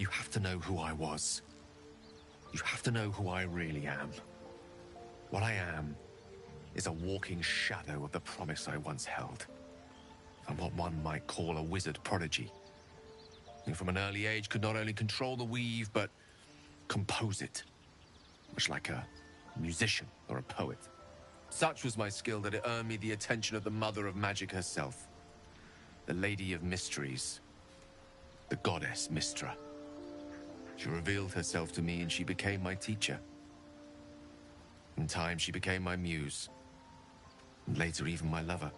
You have to know who I was. You have to know who I really am. What I am is a walking shadow of the promise I once held. I'm what one might call a wizard prodigy, who from an early age could not only control the weave, but compose it, much like a musician or a poet. Such was my skill that it earned me the attention of the mother of magic herself, the Lady of Mysteries, the goddess Mystra. She revealed herself to me and she became my teacher. In time, she became my muse, and later even my lover.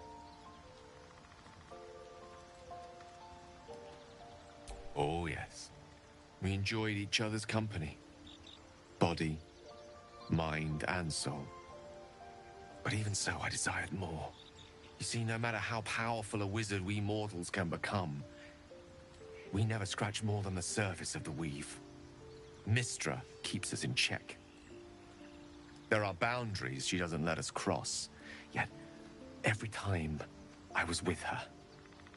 Oh yes, we enjoyed each other's company, body, mind, and soul. But even so, I desired more. You see, no matter how powerful a wizard we mortals can become, we never scratch more than the surface of the weave. Mystra keeps us in check. There are boundaries she doesn't let us cross, yet every time I was with her,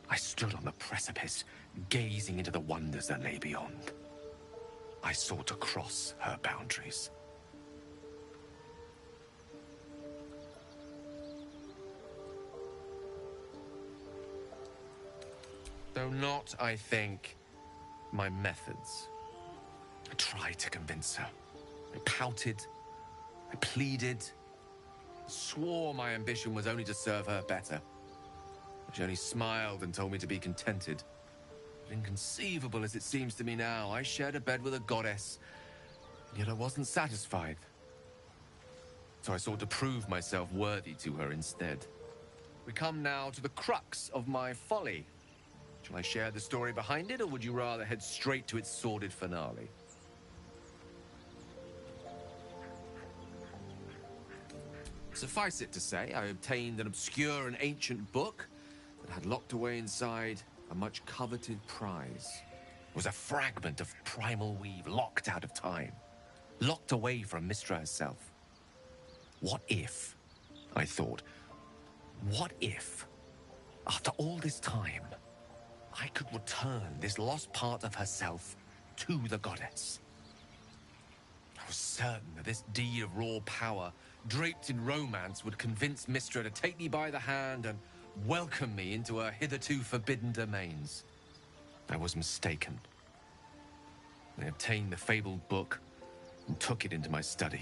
I stood on the precipice, gazing into the wonders that lay beyond. I sought to cross her boundaries. Though not, I think, my methods. I tried to convince her. I pouted. I pleaded. Swore my ambition was only to serve her better. She only smiled and told me to be contented. But inconceivable as it seems to me now, I shared a bed with a goddess, yet I wasn't satisfied. So I sought to prove myself worthy to her instead. We come now to the crux of my folly. Shall I share the story behind it, or would you rather head straight to its sordid finale? Suffice it to say, I obtained an obscure and ancient book that had locked away inside a much coveted prize. It was a fragment of primal weave locked out of time, locked away from Mystra herself. What if, I thought, what if, after all this time, I could return this lost part of herself to the goddess? I was certain that this deed of raw power, draped in romance, would convince Mystra to take me by the hand and welcome me into her hitherto forbidden domains. I was mistaken. I obtained the fabled book and took it into my study.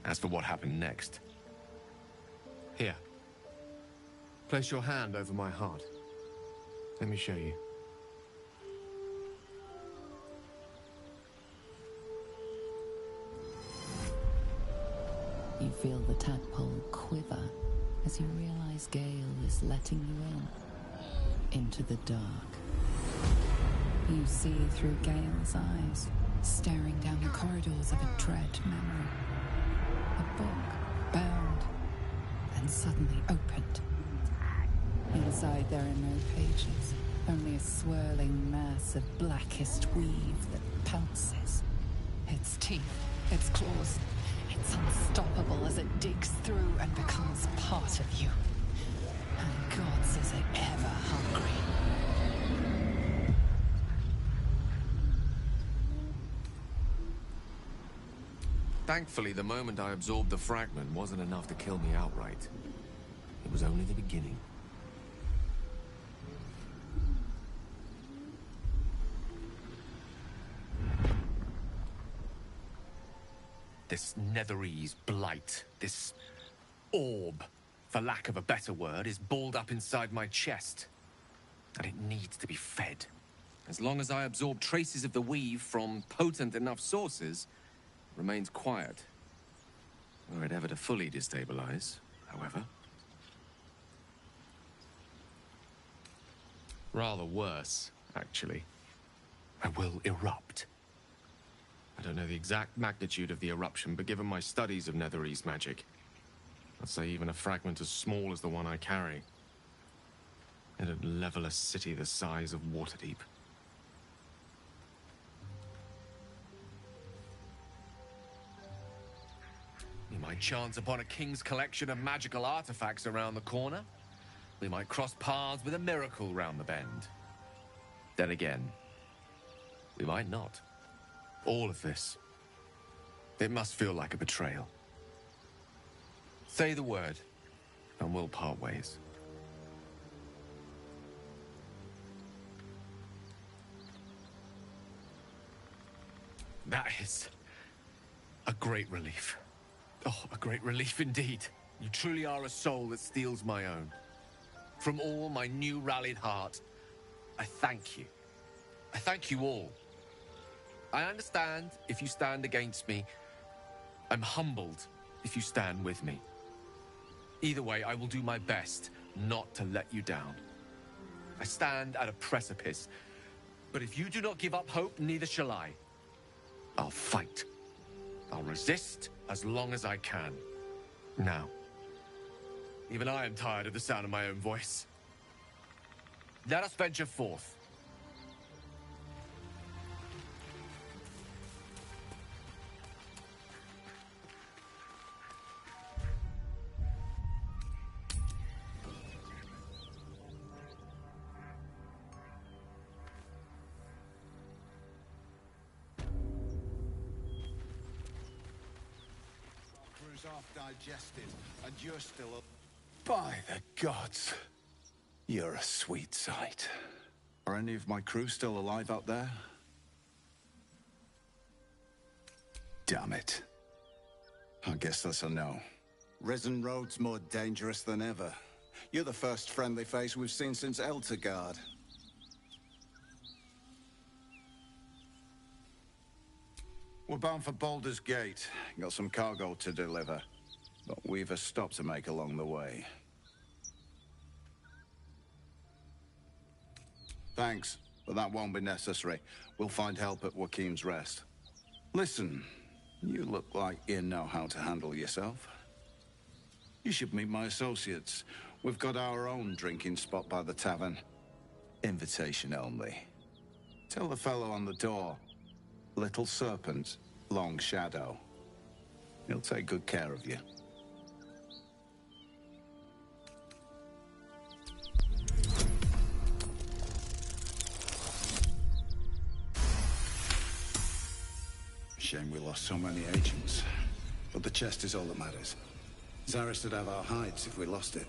As for what happened next... Here. Place your hand over my heart. Let me show you. You feel the tadpole quiver as you realize Gale is letting you into the dark. You see through Gale's eyes, staring down the corridors of a dread memory. A book, bound, and suddenly opened. Inside there are no pages, only a swirling mass of blackest weave that pounces. Its teeth, its claws, it's unstoppable as it digs through and becomes part of you. And gods, is it ever hungry. Thankfully, the moment I absorbed the fragment wasn't enough to kill me outright. It was only the beginning. This Netherese blight, this orb, for lack of a better word, is balled up inside my chest. And it needs to be fed. As long as I absorb traces of the weave from potent enough sources, it remains quiet. Were it ever to fully destabilize, however. Rather worse, actually. I will erupt. I don't know the exact magnitude of the eruption, but given my studies of Netherese magic, I'd say even a fragment as small as the one I carry, it'd level a city the size of Waterdeep. We might chance upon a king's collection of magical artifacts around the corner. We might cross paths with a miracle round the bend. Then again, We might not. All of this. It must feel like a betrayal. Say the word, and we'll part ways. That is a great relief. Oh, a great relief indeed. You truly are a soul that steals my own. From all my new rallied heart, I thank you. I thank you all. I understand if you stand against me. I'm humbled if you stand with me. Either way, I will do my best not to let you down. I stand at a precipice, but if you do not give up hope, neither shall I. I'll fight. I'll resist as long as I can. Now, even I am tired of the sound of my own voice. Let us venture forth. Half digested, and you're still up. By the gods, you're a sweet sight. Are any of my crew still alive out there? Damn it. I guess that's a no. Risen Road's more dangerous than ever. You're the first friendly face we've seen since Eltergard. We're bound for Baldur's Gate. Got some cargo to deliver. But we've a stop to make along the way. Thanks, but that won't be necessary. We'll find help at Joaquin's Rest. Listen, you look like you know how to handle yourself. You should meet my associates. We've got our own drinking spot by the tavern. Invitation only. Tell the fellow on the door. Little Serpent, Long Shadow. He'll take good care of you. Shame we lost so many agents. But the chest is all that matters. Zaris would have our hides if we lost it.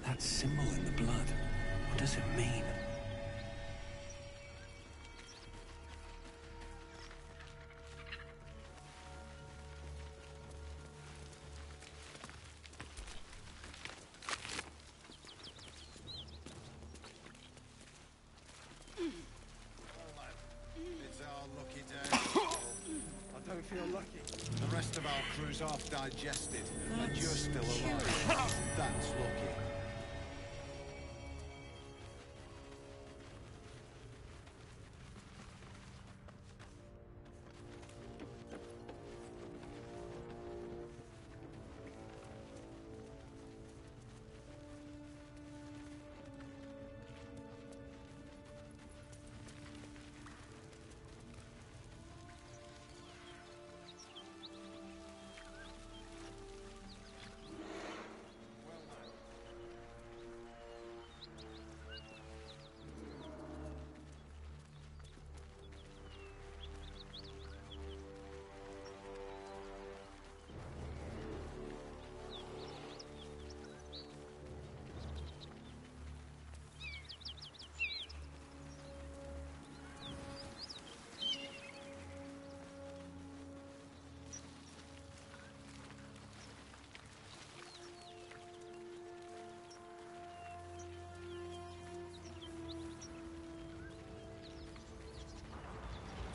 That symbol in the blood, what does it mean? It's our lucky day. I don't feel lucky. The rest of our crew's half digested, and you're still alive. That's lucky.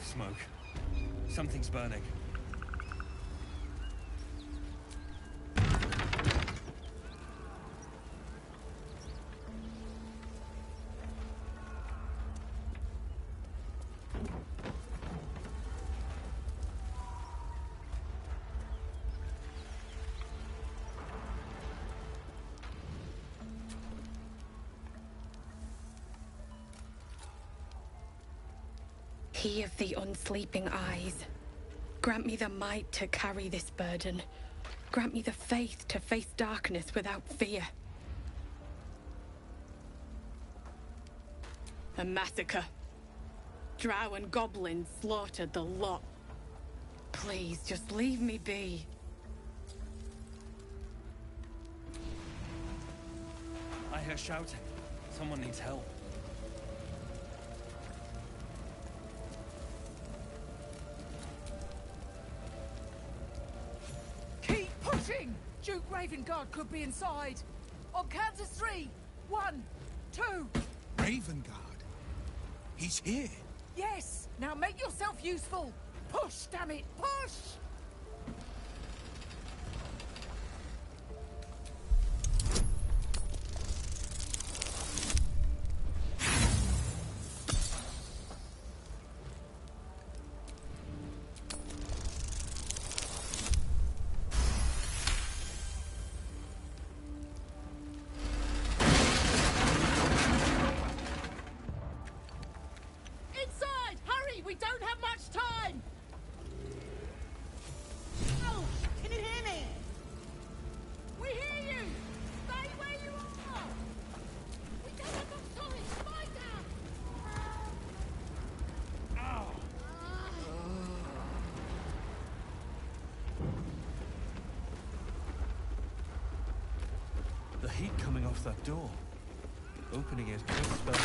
Smoke. Something's burning. He of the unsleeping eyes, grant me the might to carry this burden. Grant me the faith to face darkness without fear. A massacre. Drow and goblins slaughtered the lot. Please, just leave me be. I hear shouting. Someone needs help. Keep pushing! Duke Ravengard could be inside. On count of 3. 1, 2. Ravengard? He's here. Yes! Now make yourself useful! Push, damn it! Push! Inside! Hurry! We don't have much time! Oh, can you hear me? We hear you! Stay where you are! We don't have much time! Fight down! The heat coming off that door. Opening it could spell.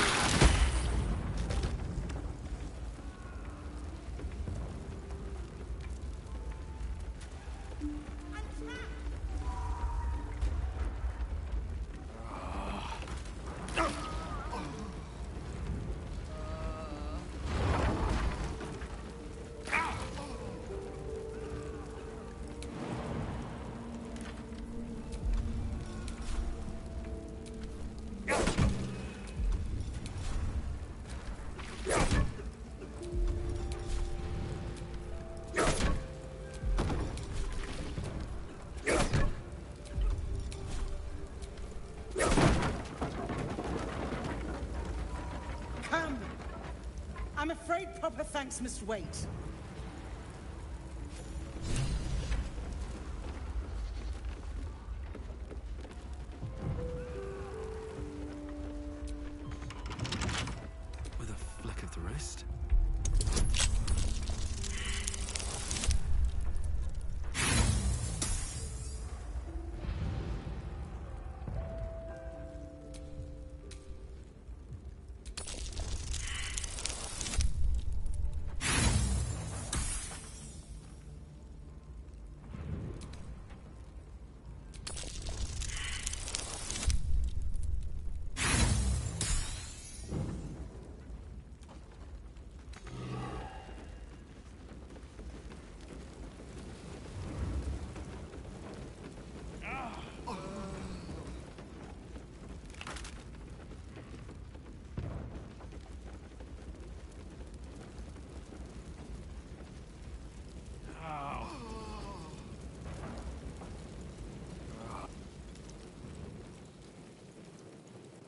Come. I'm afraid proper thanks must wait. With a flick of the wrist.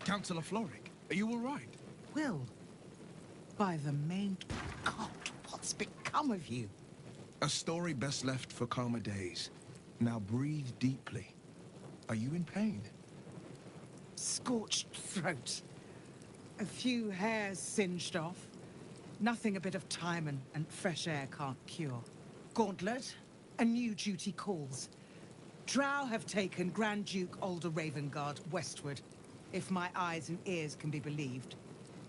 Councillor Floric, are you all right? Will, by the main... God, what's become of you? A story best left for calmer days. Now breathe deeply. Are you in pain? Scorched throat. A few hairs singed off. Nothing a bit of time and fresh air can't cure. Gauntlet, a new duty calls. Drow have taken Grand Duke Alder Ravengard westward, if my eyes and ears can be believed.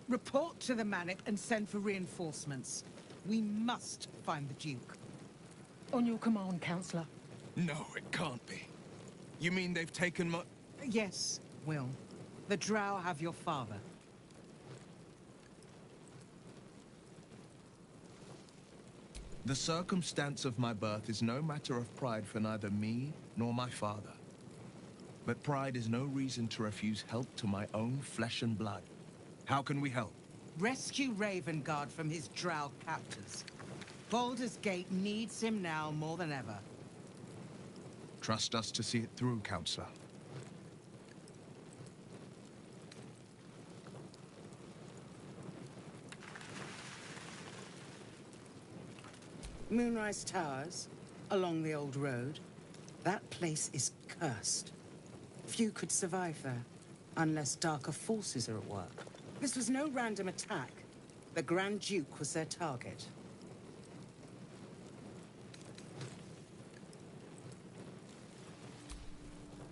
Report to the Manip and send for reinforcements. We must find the Duke. On your command, Councillor. No, it can't be. You mean they've taken my... Yes, Will. The Drow have your father. The circumstance of my birth is no matter of pride for neither me nor my father. But pride is no reason to refuse help to my own flesh and blood. How can we help? Rescue Ravengard from his Drow captors. Baldur's Gate needs him now more than ever. Trust us to see it through, Councillor. Moonrise Towers, along the old road. That place is cursed. Few could survive there, unless darker forces are at work. This was no random attack. The Grand Duke was their target.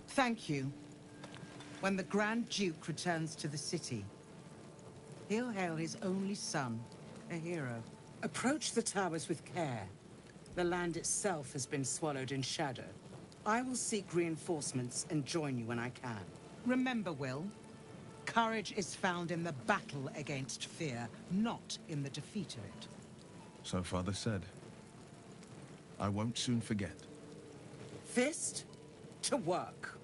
Thank you. When the Grand Duke returns to the city, he'll hail his only son, a hero. Approach the towers with care. The land itself has been swallowed in shadow. I will seek reinforcements and join you when I can. Remember, Will, courage is found in the battle against fear, not in the defeat of it. So Father said. I won't soon forget. Fist to work.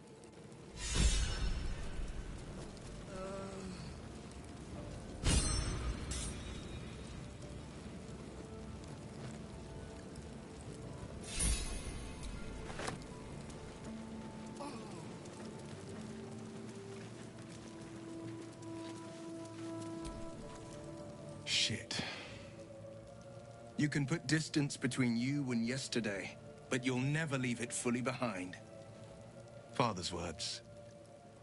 Shit. You can put distance between you and yesterday, but you'll never leave it fully behind. Father's words.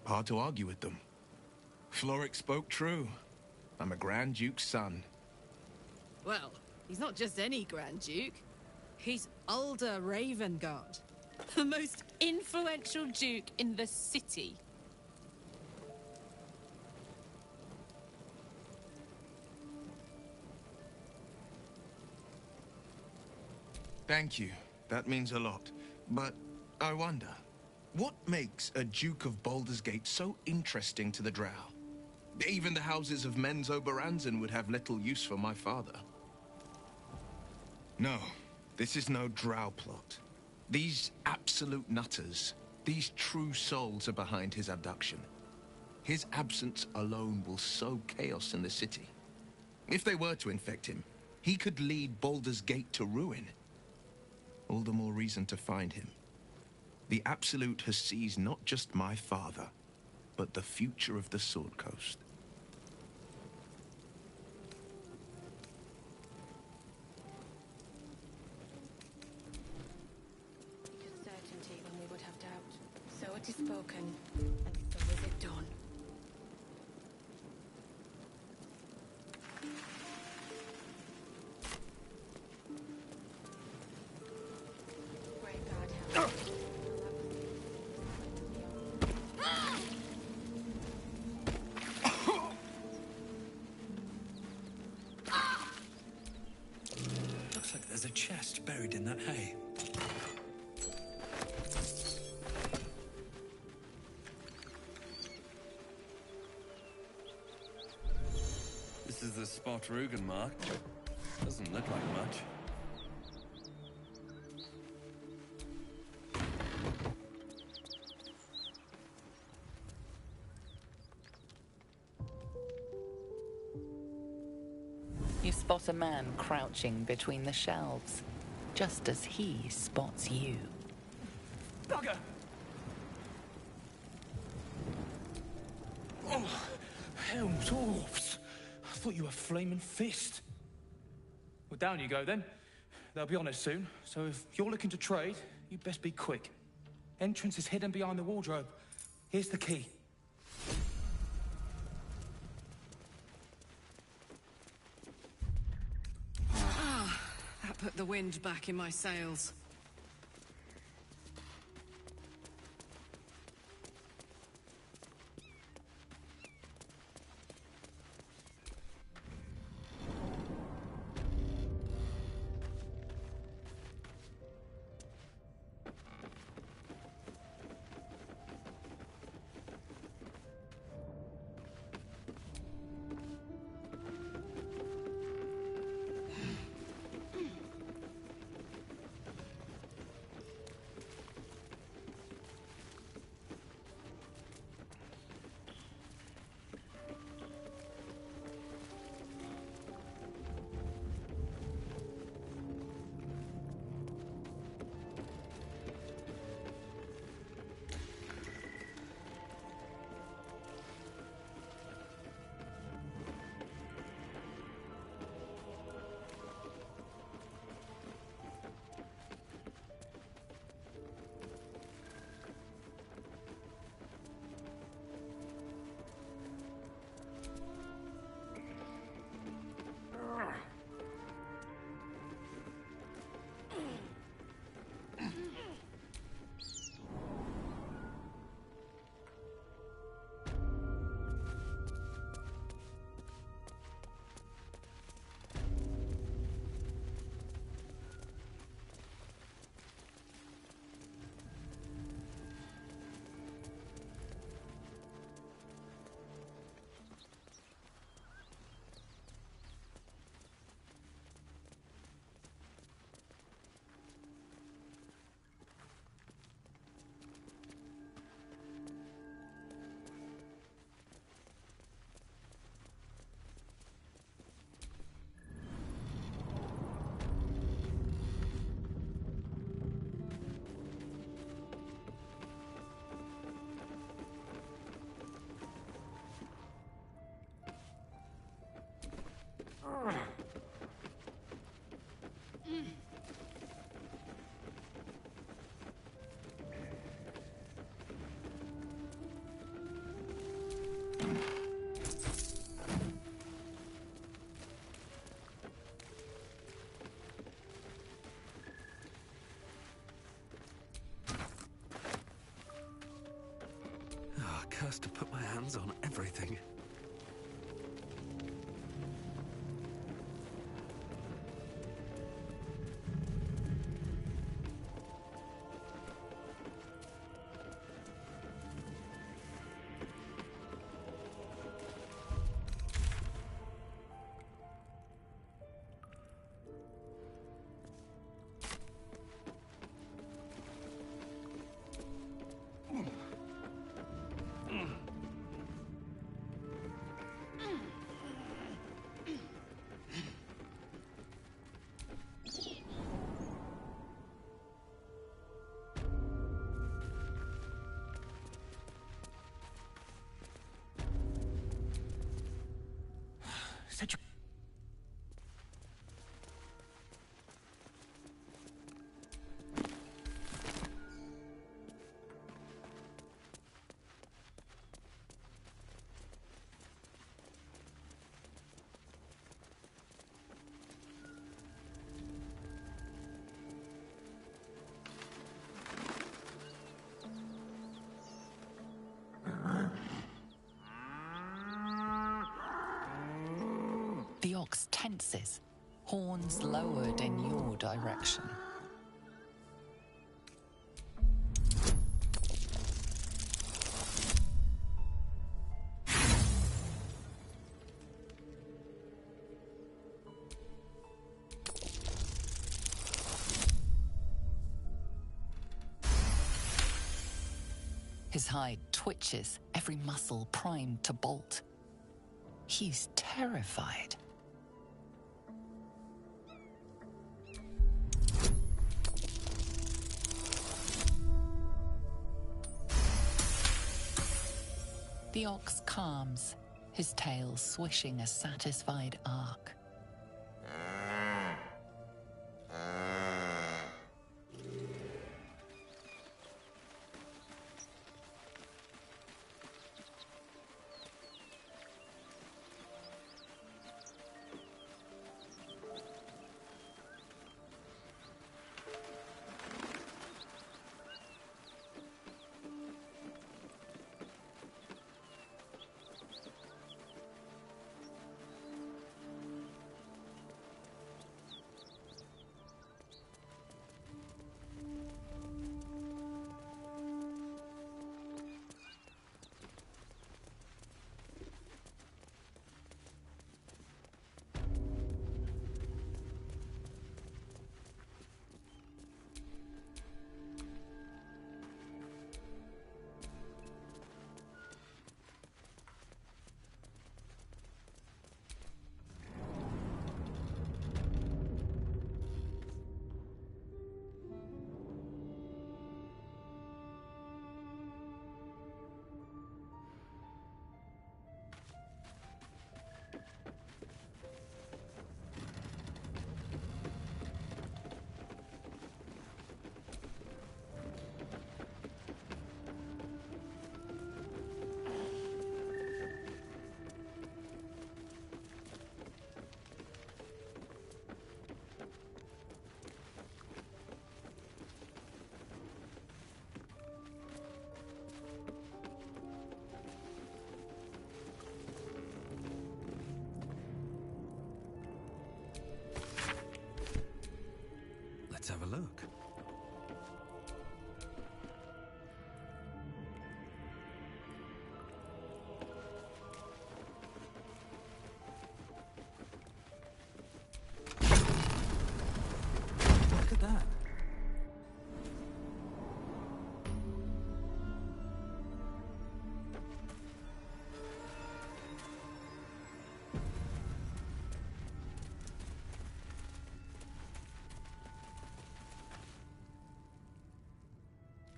Hard to argue with them. Florrick spoke true. I'm a Grand Duke's son. Well, he's not just any Grand Duke. He's Ulder Ravengard, the most influential Duke in the city. Thank you. That means a lot. But I wonder, what makes a Duke of Baldur's Gate so interesting to the Drow? Even the houses of Men's Oberanzen would have little use for my father. No, this is no Drow plot. These absolute nutters, these true souls are behind his abduction. His absence alone will sow chaos in the city. If they were to infect him, he could lead Baldur's Gate to ruin. All the more reason to find him. The Absolute has seized not just my father, but the future of the Sword Coast. It is certainty when we would have doubt. So it is spoken, and so is it done. Looks like there's a chest buried in that hay. This is the spot Rugen marked. Doesn't look like much. You spot a man crouching between the shelves, just as he spots you. Bugger! Oh, hell, dwarfs! I thought you were Flaming Fist. Well, down you go then. They'll be on us soon, so if you're looking to trade, you best be quick. Entrance is hidden behind the wardrobe. Here's the key. That put the wind back in my sails. Cursed to put my hands on everything. Said you... The ox tenses, horns lowered in your direction. His hide twitches, every muscle primed to bolt. He's terrified. The ox calms, his tail swishing a satisfied arc. Let's have a look. Look at that.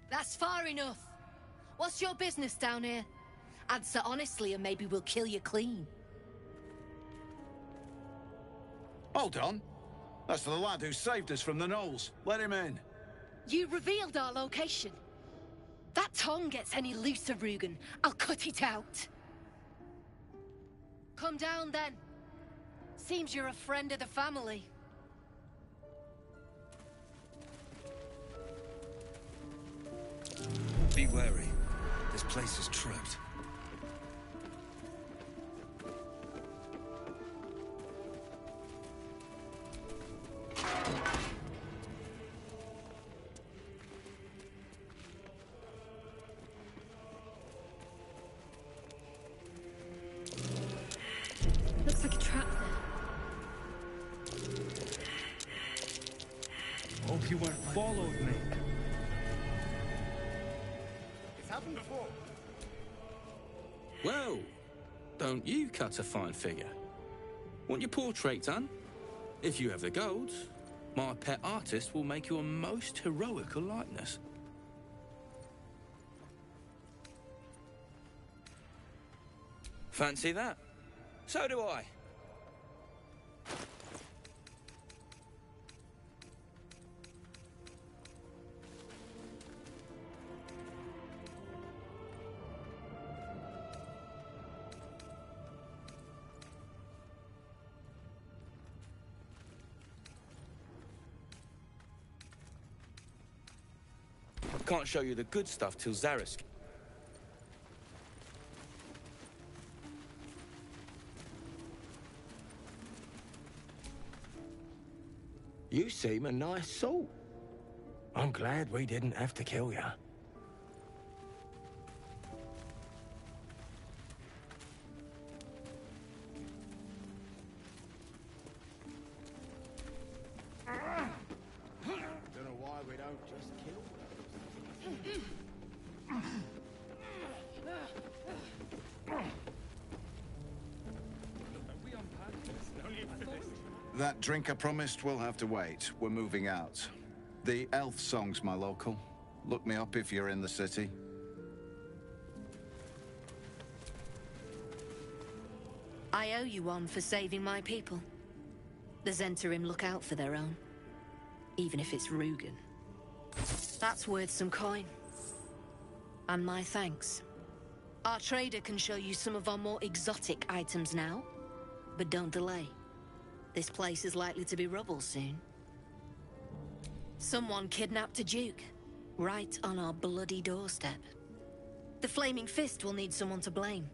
That's far enough. What's your business down here? Answer honestly and maybe we'll kill you clean. Hold on. That's the lad who saved us from the gnolls. Let him in. You revealed our location. That tongue gets any looser, Rugen, I'll cut it out. Come down then. Seems you're a friend of the family. Be wary. This place is tripped. Looks like a trap there. Hope you weren't followed, mate. It's happened before. Well, don't you cut a fine figure? Want your portrait done? If you have the gold, my pet artist will make you a most heroical likeness. Fancy that? So do I. Can't show you the good stuff till Zarisk. You seem a nice sort. I'm glad we didn't have to kill you. Don't know why we don't just kill That drink I promised will have to wait. We're moving out. The elf song's my local. Look me up if you're in the city. I owe you one for saving my people. The Zentarim look out for their own. Even if it's Rugen. That's worth some coin. And my thanks. Our trader can show you some of our more exotic items now. But don't delay. This place is likely to be rubble soon. Someone kidnapped a duke. Right on our bloody doorstep. The Flaming Fist will need someone to blame.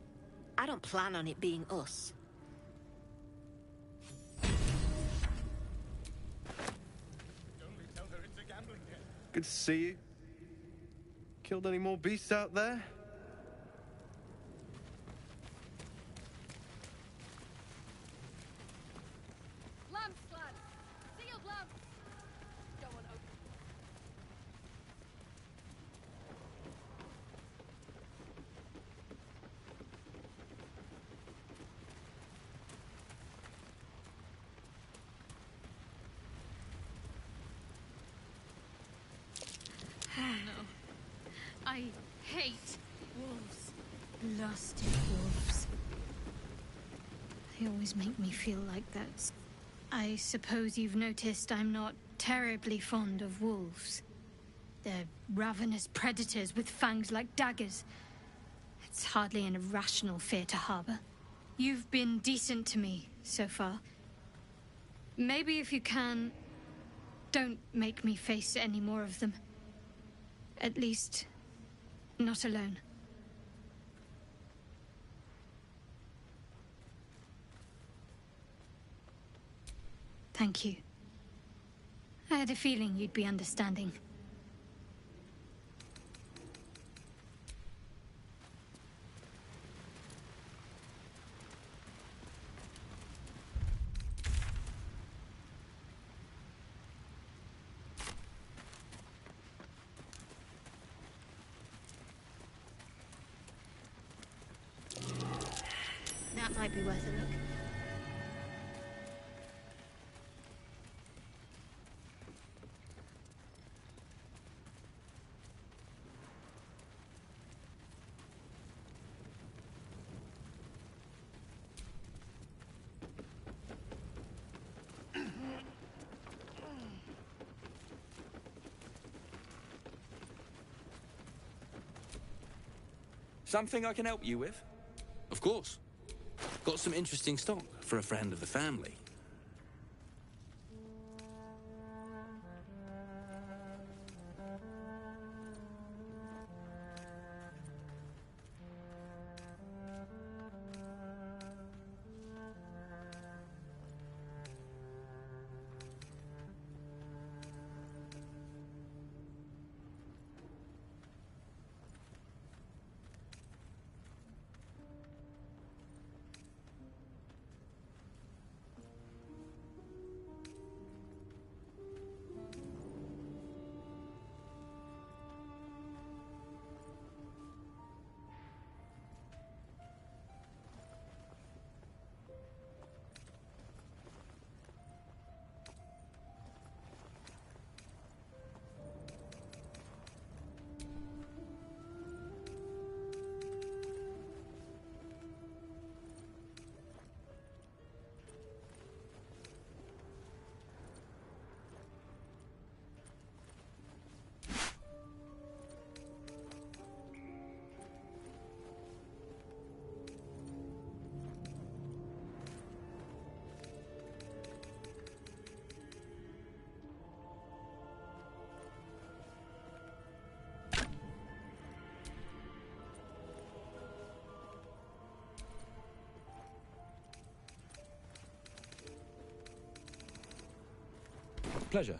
I don't plan on it being us. Good to see you. Killed any more beasts out there? Lamps, lads! Sealed lamps! Don't want to open. Oh no. I hate wolves. Lusty wolves. They always make me feel like that. I suppose you've noticed I'm not terribly fond of wolves. They're ravenous predators with fangs like daggers. It's hardly an irrational fear to harbor. You've been decent to me so far. Maybe if you can, don't make me face any more of them. At least, not alone. Thank you. I had a feeling you'd be understanding. That might be worth a look. Something I can help you with? Of course. Got some interesting stock for a friend of the family. Pleasure.